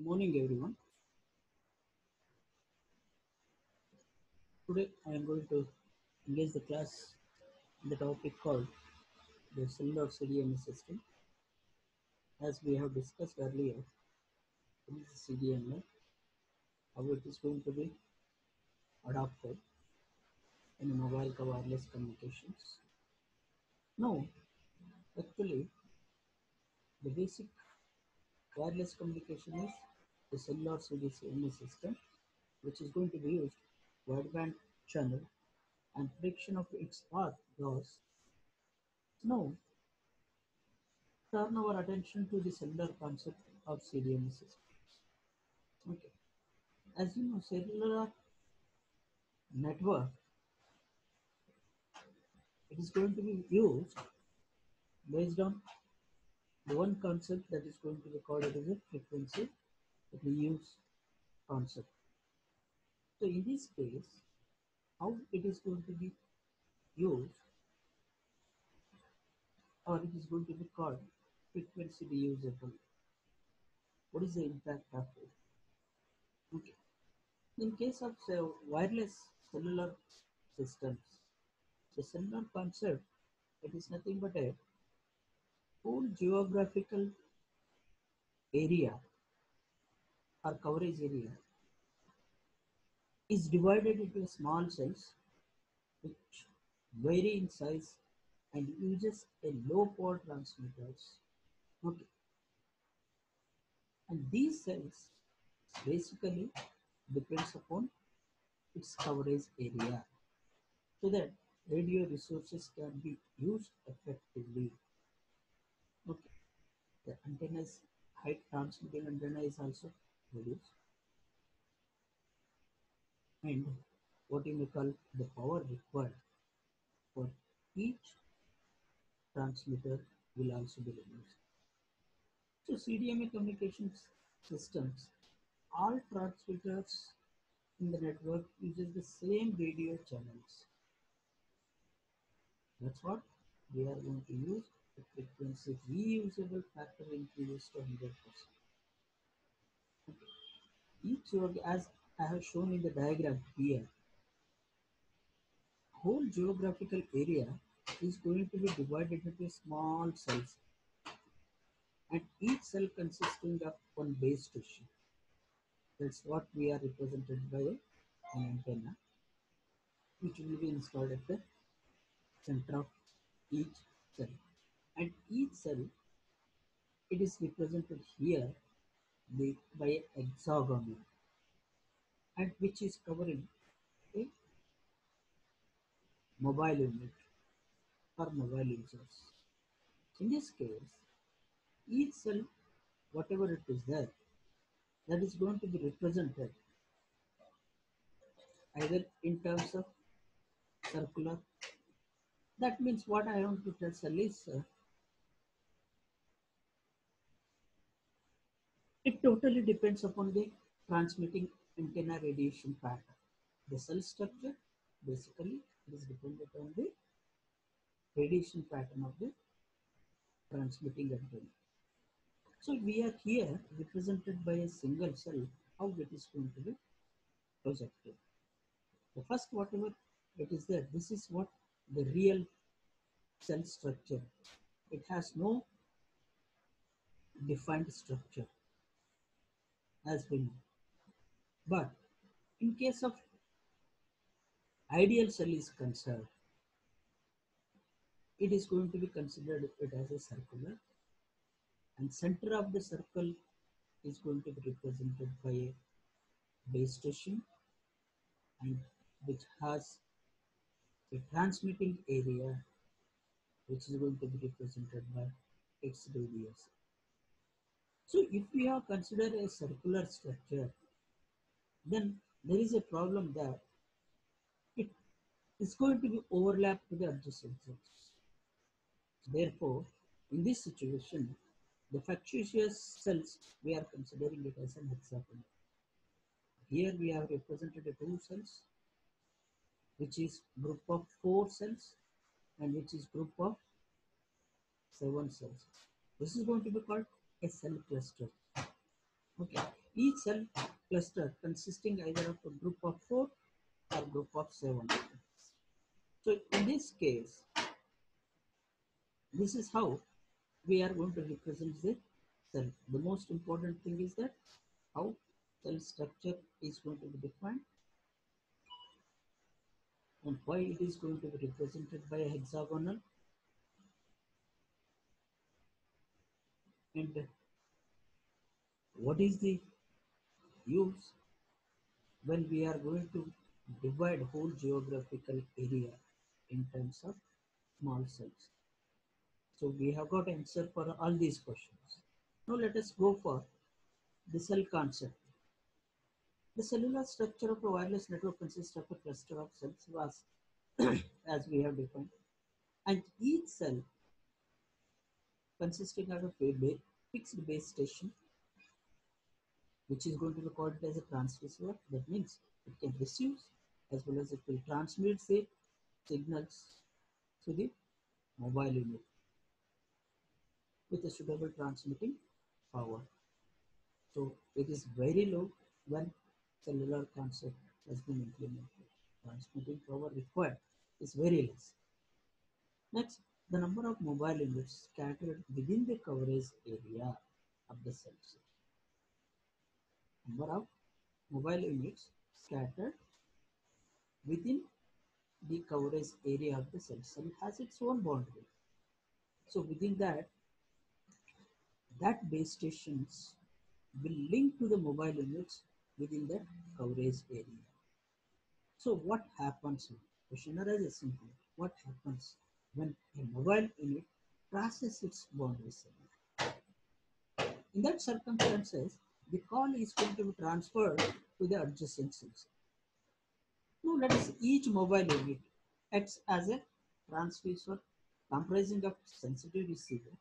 Morning everyone. Today I am going to engage the class in the topic called the cellular CDMA system. As we have discussed earlier, what is the CDMA, how it is going to be adopted in mobile wireless communications. Now, actually, the basic wireless communication is the cellular CDMA system, which is going to be used wideband channel and prediction of its path loss. Now, turn our attention to the cellular concept of CDMA system. Okay. As you know, cellular network, it is going to be used based on the one concept that is going to be called as a frequency reuse concept. So in this case, how it is going to be used, or it is going to be called frequency reusable. What is the impact of it? Okay. In case of say, wireless cellular systems, the cellular concept, it is nothing but a whole geographical area or coverage area is divided into small cells which vary in size and uses a low power transmitters. Okay. And these cells basically depends upon its coverage area so that radio resources can be used effectively. Okay. The antennas height transmitting antenna is also reduced, and what you may call the power required for each transmitter will also be reduced. So CDMA communications systems, all transmitters in the network uses the same radio channels. That's what we are going to use. The frequency reusable factor increases to 100%. Each as I have shown in the diagram here, whole geographical area is going to be divided into small cells, and each cell consisting of one base station. That's what we are represented by an antenna, which will be installed at the center of each cell. And each cell, it is represented here by a hexagon, and which is covering a mobile unit or mobile users. In this case, each cell, whatever it is there, that is going to be represented either in terms of circular. That means what I want to tell cell is it totally depends upon the transmitting antenna radiation pattern. The cell structure basically is dependent on the radiation pattern of the transmitting antenna. So we are here represented by a single cell, how it is going to be projected. The first whatever it is there, this is what the real cell structure. It has no defined structure as we know. But in case of ideal cell is concerned, it is going to be considered it as a circular, and center of the circle is going to be represented by a base station, and which has a transmitting area which is going to be represented by its radius. So if we have considered a circular structure, then there is a problem that it is going to be overlapped to the adjacent cells. Therefore, in this situation, the factitious cells, we are considering it as an hexagon. Here we have represented a two cells, which is group of 4 cells and which is group of 7 cells. This is going to be called a cell cluster. Okay. Each cell cluster consisting either of a group of 4 or group of 7. So in this case, this is how we are going to represent the cell. The most important thing is that how cell structure is going to be defined and why it is going to be represented by a hexagonal, and what is the use when we are going to divide whole geographical area in terms of small cells. So we have got answer for all these questions. Now let us go for the cell concept. The cellular structure of a wireless network consists of a cluster of cells as we have defined, and each cell consisting of a fixed base station, which is going to be called as a transducer. That means it can receive as well as it will transmit the signals to the mobile unit with a suitable transmitting power. So it is very low when cellular concept has been implemented. Transmitting power required is very less. Next, the number of mobile units scattered within the coverage area of the cell. Number of mobile units scattered within the coverage area of the cell. Cell has its own boundary. So within that, that base stations will link to the mobile units within that coverage area. So what happens now? Question arises simply. What happens when a mobile unit crosses its boundaries? In that circumstances, the call is going to be transferred to the adjacent cells. Now let us each mobile unit acts as a transducer comprising of sensitive receiver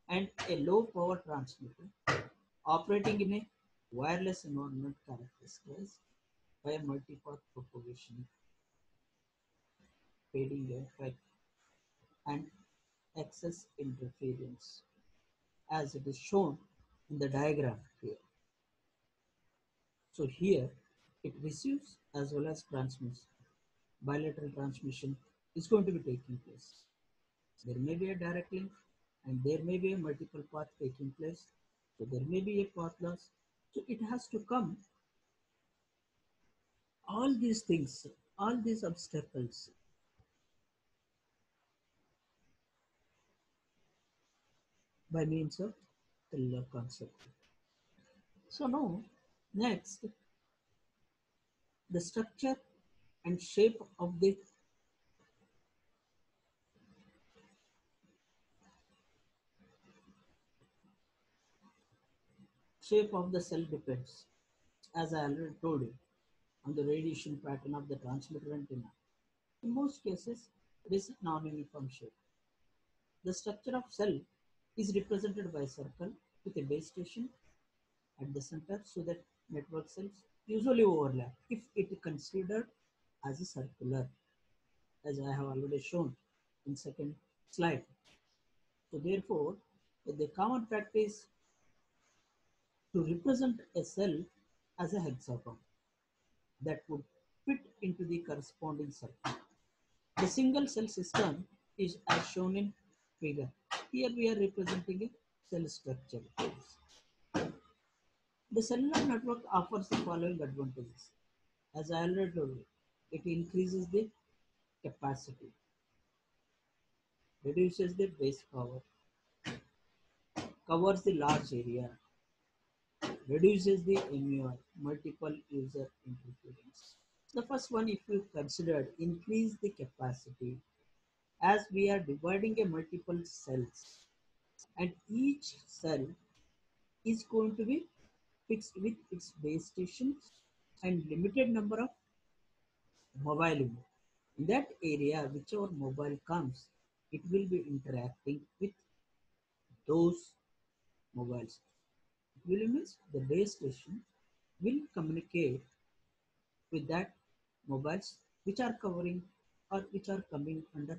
and a low power transmitter operating in a wireless environment characterized by a multi-path propagation, fading effect, and excess interference, as it is shown in the diagram here. So here it receives as well as transmits. Bilateral transmission is going to be taking place. There may be a direct link and there may be a multiple path taking place. So there may be a path loss. So it has to come all these things, all these obstacles by means of cellular concept. So now next the structure and shape of the cell depends, as I already told you, on the radiation pattern of the transmitter antenna. In most cases, it is non-uniform shape. The structure of cell is represented by a circle with a base station at the center so that network cells usually overlap if it is considered as a circular, as I have already shown in second slide. So therefore, the common practice to represent a cell as a hexagon that would fit into the corresponding circle. The single cell system is as shown in figure. Here we are representing a cell structure. The cellular network offers the following advantages. As I already told you, it increases the capacity, reduces the base power, covers the large area, reduces the MUI, multiple user interference. The first one, if you considered, increase the capacity, as we are dividing a multiple cells and each cell is going to be fixed with its base stations and limited number of mobile units. In that area, whichever mobile comes, it will be interacting with those mobiles. It will means the base station will communicate with that mobiles which are covering or which are coming under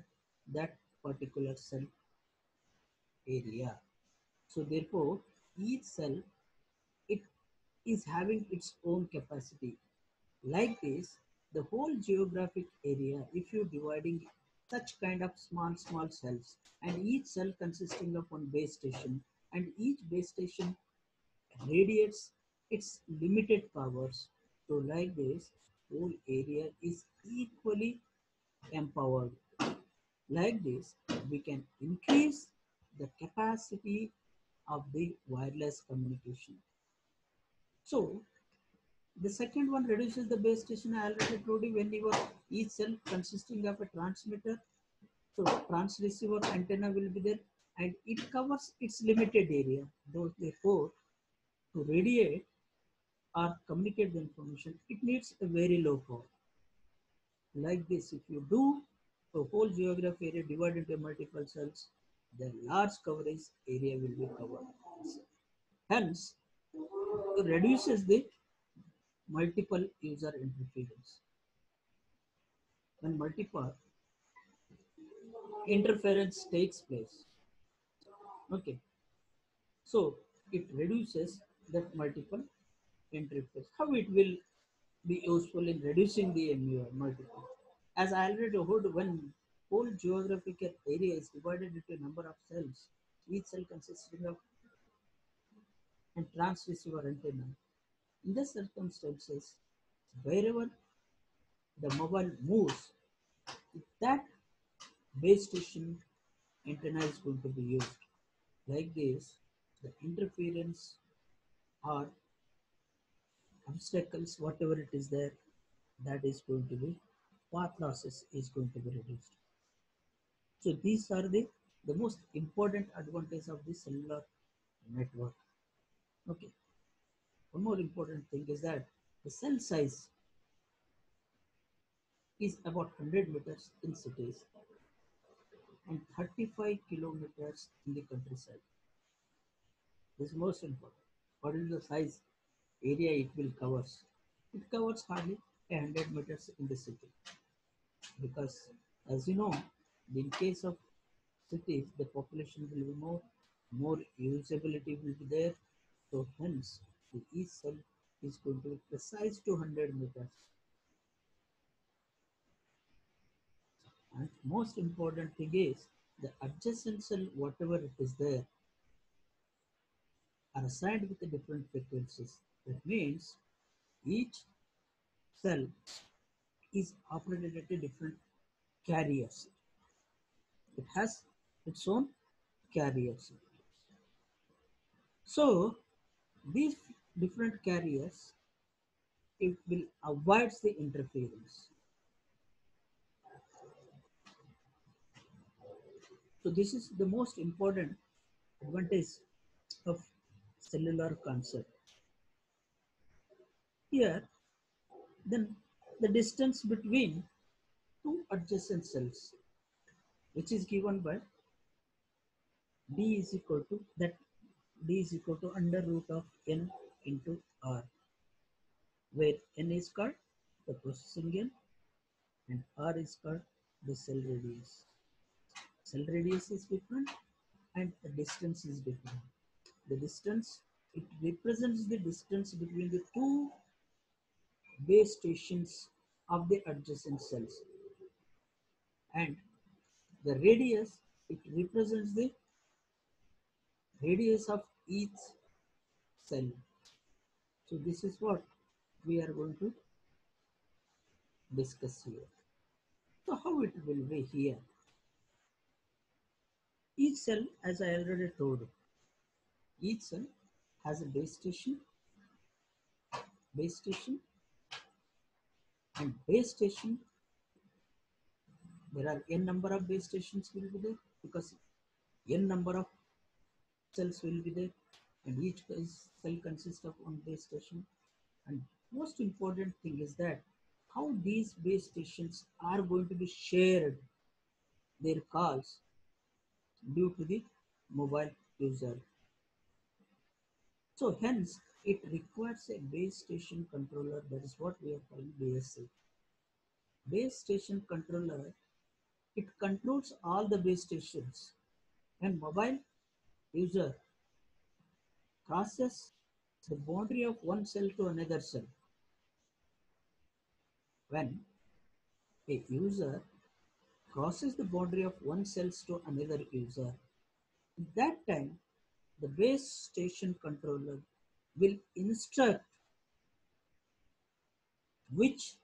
that particular cell area. So therefore, each cell it is having its own capacity. Like this, the whole geographic area, if you're dividing such kind of small cells, and each cell consisting of one base station, and each base station radiates its limited powers. So like this, whole area is equally empowered. Like this, we can increase the capacity of the wireless communication. So the second one reduces the base station. I already told you when you are each cell consisting of a transmitter, so transceiver antenna will be there, and it covers its limited area. Therefore, to radiate or communicate the information, it needs a very low power. Like this, if you do a whole geography area divided into multiple cells, the large coverage area will be covered. Hence, it reduces the multiple user interference. When multiple interference takes place, okay, so it reduces that multiple interference. How it will be useful in reducing the MUI multiple? As I already told, when whole geographical area is divided into a number of cells, each cell consisting of a transceiver antenna. In these circumstances, wherever the mobile moves, that base station antenna is going to be used. Like this, the interference or obstacles, whatever it is there, that is going to be path losses is going to be reduced. So these are the most important advantage of the cellular network. Okay. One more important thing is that the cell size is about 100 meters in cities and 35 kilometers in the countryside. This is most important. What is the size area it will covers? It covers hardly 100 meters in the city because, as you know, in case of cities, the population will be more usability will be there. So hence, the each cell is going to be precise to 100 meters. And most important thing is the adjacent cell, whatever it is there, are assigned with the different frequencies. That means each cell is operated at a different carriers. It has its own carriers. So these different carriers, it will avoid the interference. So this is the most important advantage of cellular concept. Here, then the distance between two adjacent cells, which is given by d is equal to that d is equal to under root of n into r, where n is called the processing n and r is called the cell radius. Cell radius is different and the distance is different. The distance, it represents the distance between the two base stations of the adjacent cells, and the radius, it represents the radius of each cell. So this is what we are going to discuss here. So how it will be here? Each cell, as I already told, each cell has a base station, and base station, there are n number of base stations will be there because n number of cells will be there, and each cell consists of one base station. And most important thing is that how these base stations are going to be shared their calls due to the mobile user. So hence it requires a base station controller, that is what we are calling BSC. Base station controller, it controls all the base stations, and mobile user crosses the boundary of one cell to another cell. When a user crosses the boundary of one cell to another user, at that time the base station controller will instruct which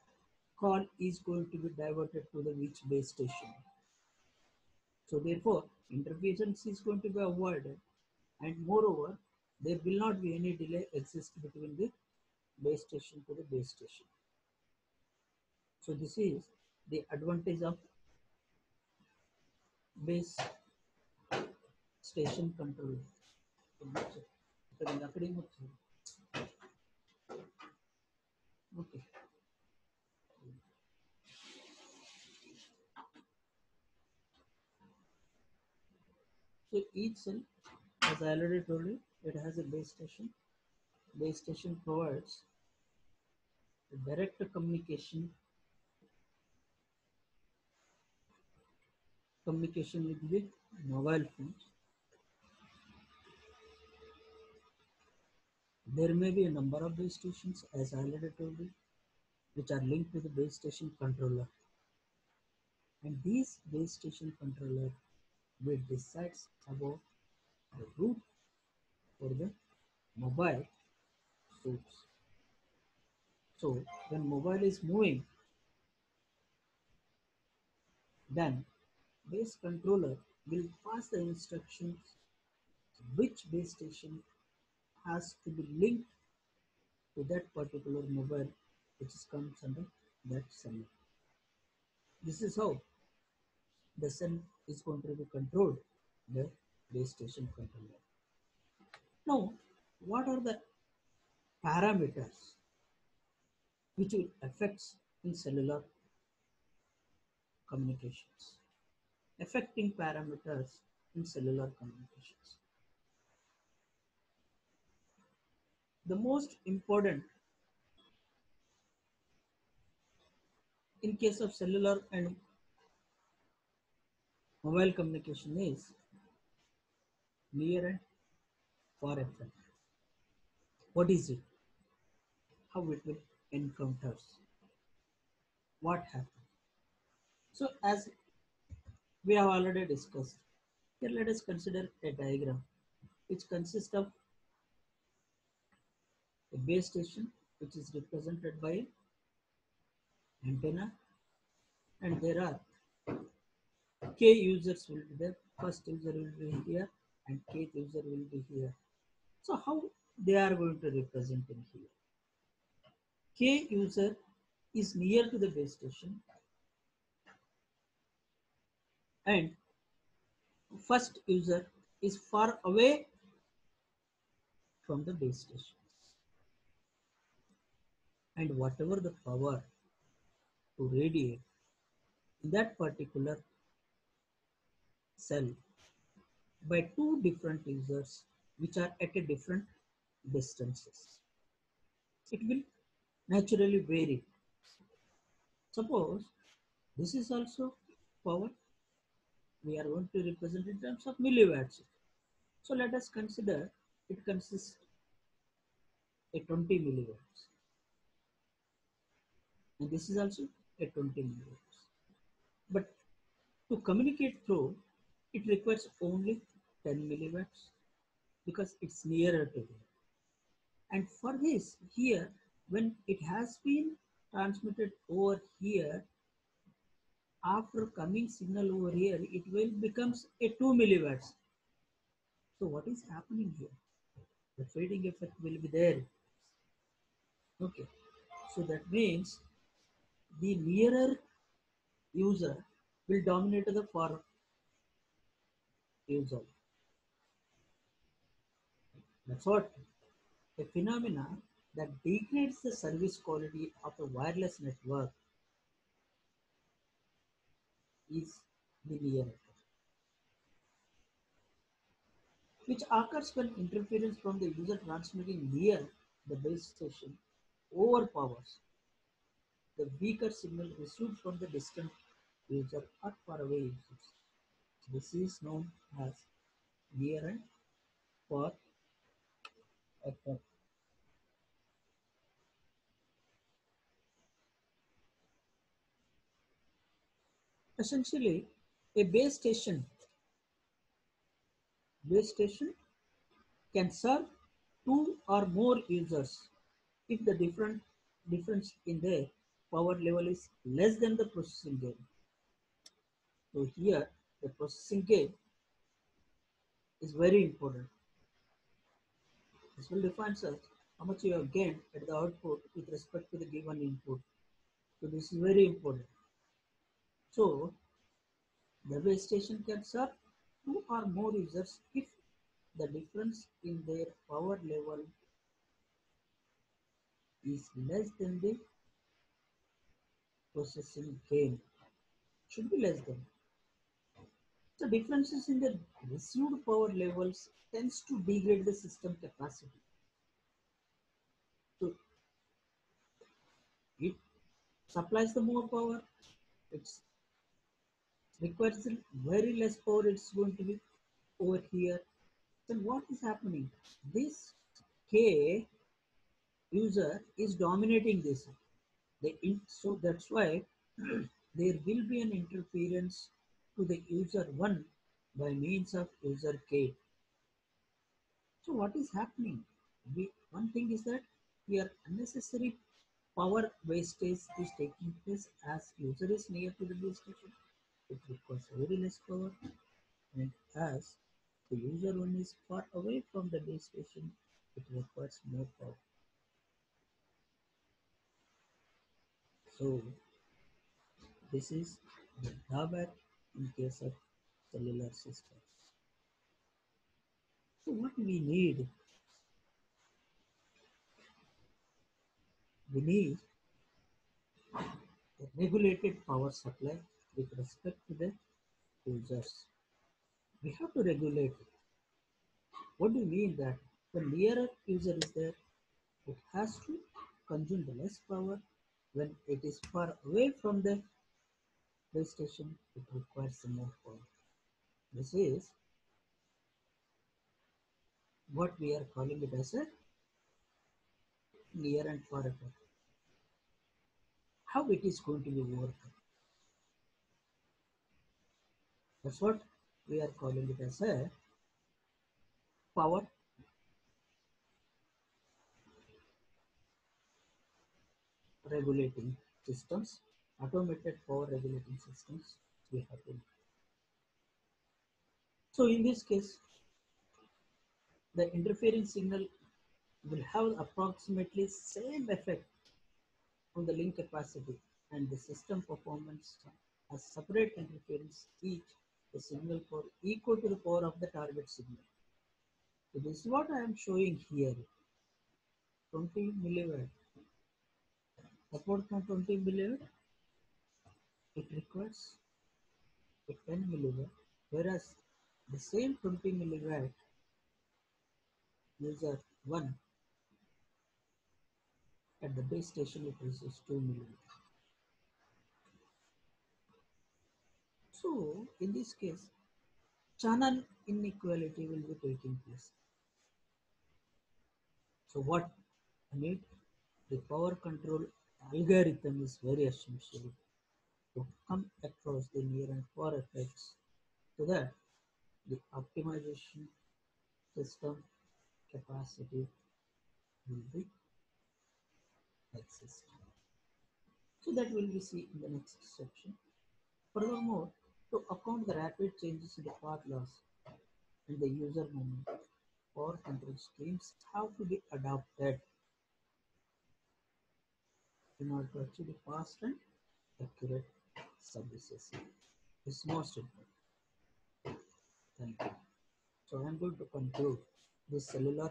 call is going to be diverted to the which base station. So therefore, interference is going to be avoided, and moreover, there will not be any delay exist between the base station to the base station. So this is the advantage of base station control. Okay. So each cell, as I already told you, it has a base station. Base station provides direct communication with the mobile phones. There may be a number of base stations, as I already told you, which are linked to the base station controller. And these base station controller will decide about the route for the mobile source. So when mobile is moving, then base controller will pass the instructions which base station has to be linked to that particular mobile which comes under that cell. This is how the cell is going to be controlled, the base station controller. Now, what are the parameters which will affect in cellular communications? Affecting parameters in cellular communications. The most important in case of cellular and mobile communication is near and far effect. What is it? How it will encounters? What happens? So as we have already discussed, here let us consider a diagram which consists of a base station which is represented by antenna, and there are k users will be there. First user will be here and kth user will be here. So how they are going to represent in here? K user is near to the base station and first user is far away from the base station. And whatever the power to radiate in that particular cell by two different users which are at a different distances, it will naturally vary. Suppose this is also power, we are going to represent in terms of milliwatts. So let us consider it consists a 20 milliwatts, and this is also a 20 milliwatts. But to communicate through, it requires only 10 milliwatts because it's nearer to them. And for this, here, when it has been transmitted over here, after coming signal over here, it will becomes a 2 milliwatts. So what is happening here? The fading effect will be there. Okay. So that means the nearer user will dominate the far user. That's what a phenomena that degrades the service quality of a wireless network is the near effect, which occurs when interference from the user transmitting near the base station overpowers the weaker signal received from the distant user or far away users. This is known as near and far effect. Essentially, a base station can serve two or more users if the difference in their power level is less than the processing gain. So here the processing gain is very important. This will define how much you have gained at the output with respect to the given input. So this is very important. So the base station can serve two or more users if the difference in their power level is less than the processing gain. Should be less than. So differences in the received power levels tends to degrade the system capacity. So it supplies the more power, it requires very less power, it's going to be over here. Then what is happening? This K user is dominating this. So that's why there will be an interference to the user 1 by means of user K. So what is happening? One thing is that here unnecessary power wastage is taking place as user is near to the base station. It requires very less power, and as the user one is far away from the base station, it requires more power. So this is the drawback in case of cellular systems. So what we need a regulated power supply with respect to the users. We have to regulate it. What do you mean that the nearer user is there, it has to consume the less power. When it is far away from the base station, it requires more power. This is what we are calling it as a near and far effect. How it is going to be worked? That's what we are calling it as a power regulating systems, automated power regulating systems we have to. So in this case, the interfering signal will have approximately same effect on the link capacity and the system performance as separate interference each the signal for equal to the power of the target signal. So this is what I am showing here. 20 milliwatt. Support from 20 milliwatt, it requires a 10 milliwatt, whereas the same 20 milliwatt user 1 at the base station it uses 2 milliwatt. So in this case, channel inequality will be taking place. So what I need, the power control algorithm is very essential to come across the near and far effects so that the optimization system capacity will be exist. So that will be see in the next section. Furthermore, to account the rapid changes in the path loss and the user movement, power control schemes have to be adopted in order to achieve fast and accurate services. It's most important. Thank you. So I'm going to conclude this cellular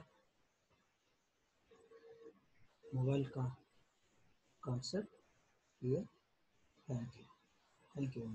mobile concept here. Thank you. Thank you.